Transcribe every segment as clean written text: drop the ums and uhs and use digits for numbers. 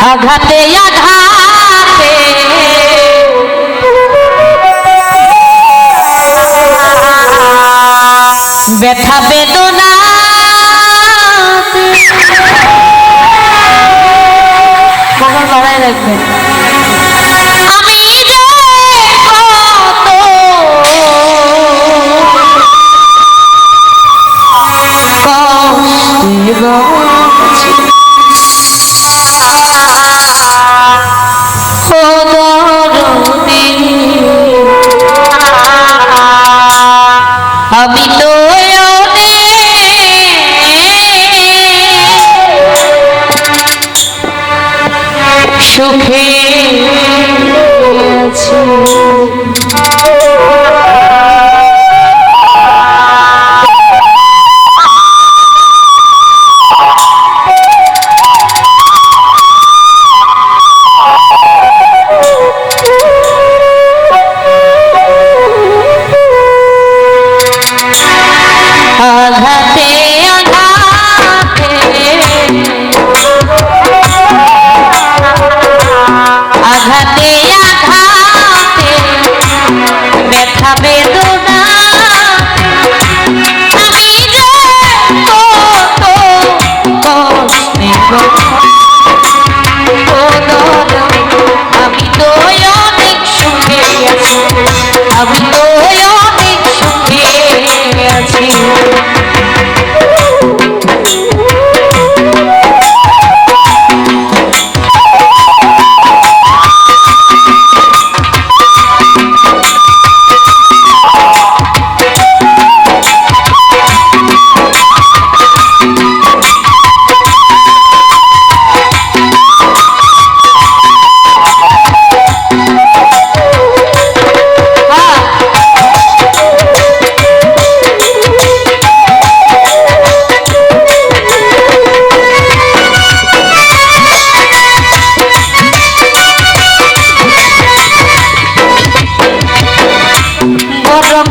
আঘাতে আঘাতে ব্যথা বেদনা কখন লড়াই রাখবেন আমি যে কত আমি তো সুখে আছি আঘাতে আঘাতে আঘাতে আঘাতে ব্যথা বেদনা আমি যে কত কষ্টে আমি তো অনেক সুখে আছি আমি তো অনেক সুখে আছি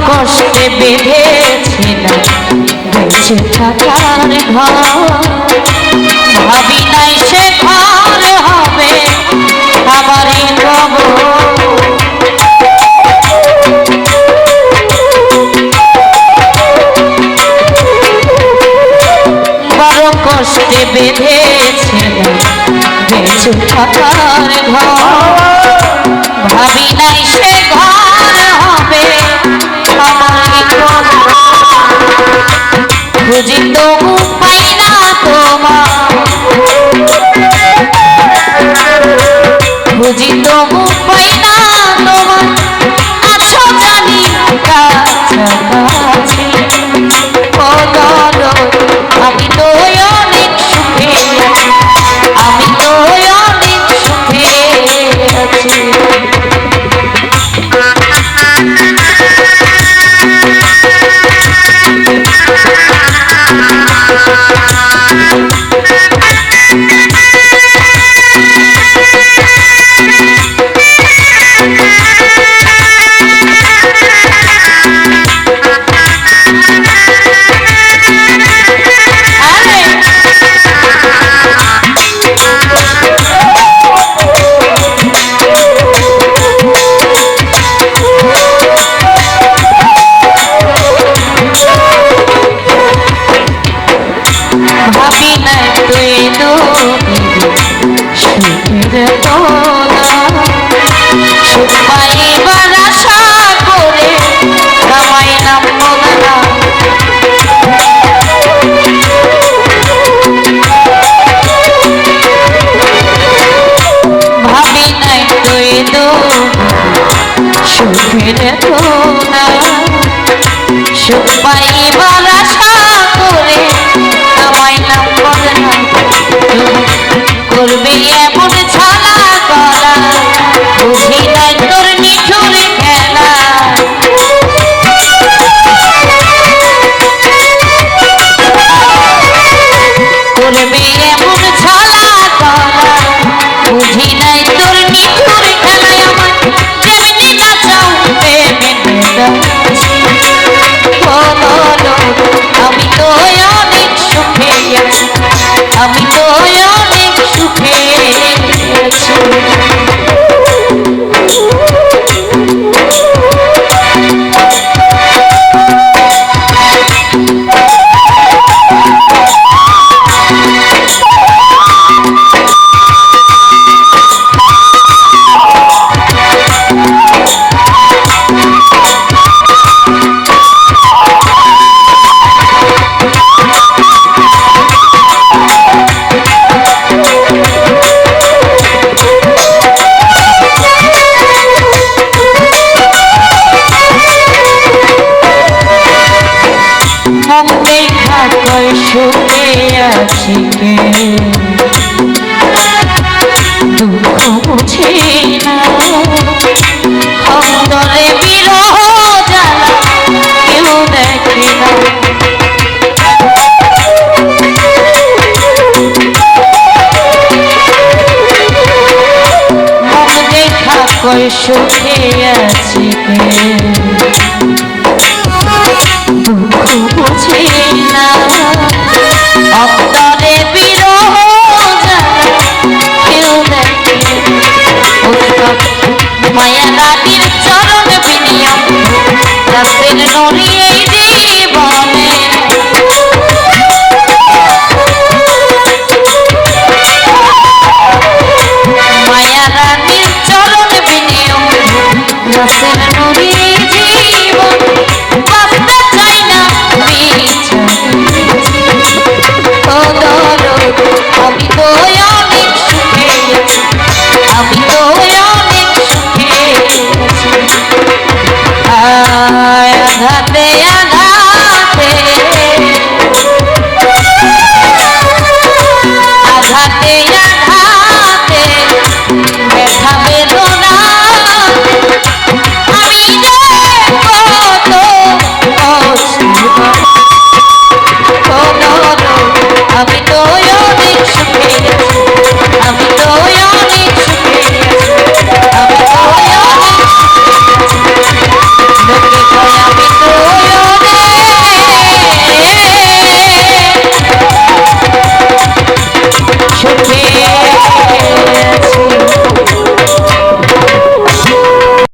কষ্টে বেঁধেছিলাম বেঁচে থাকার ঘর ভাবি নাই সে ঘর হবে আমারই খবর বড় কষ্টে বেঁধেছিলাম বেঁচে থাকার ঘর ভাবি নাই সে ঘর হবে খুঁজি তবু পাই না তোমার খুঁজি তবু পাই না তোমার আছো জানি কাছাকাছি আমি তো অনেক সুখে আমি তো অনেক সুখে আছি ভাবি নাই তুই সুখের তোলা সুখ পাইবার আশা করে কামাই নাম বলা ভাবি নাই তুই সুখের তোলা সুখ পাইবার আশা করে করবে এমন ছালা করা বুঝি নাই তোর নিঠুর খেলা করবে এমন ছালা করা বুঝি নাই তোর নিঠুর খেলায় আমার যেমনি না চাও তেমনি না অন্তরে বিরহ জ্বালা কেউ দেখে না মন দেখা কই সুখে আছে দুঃখ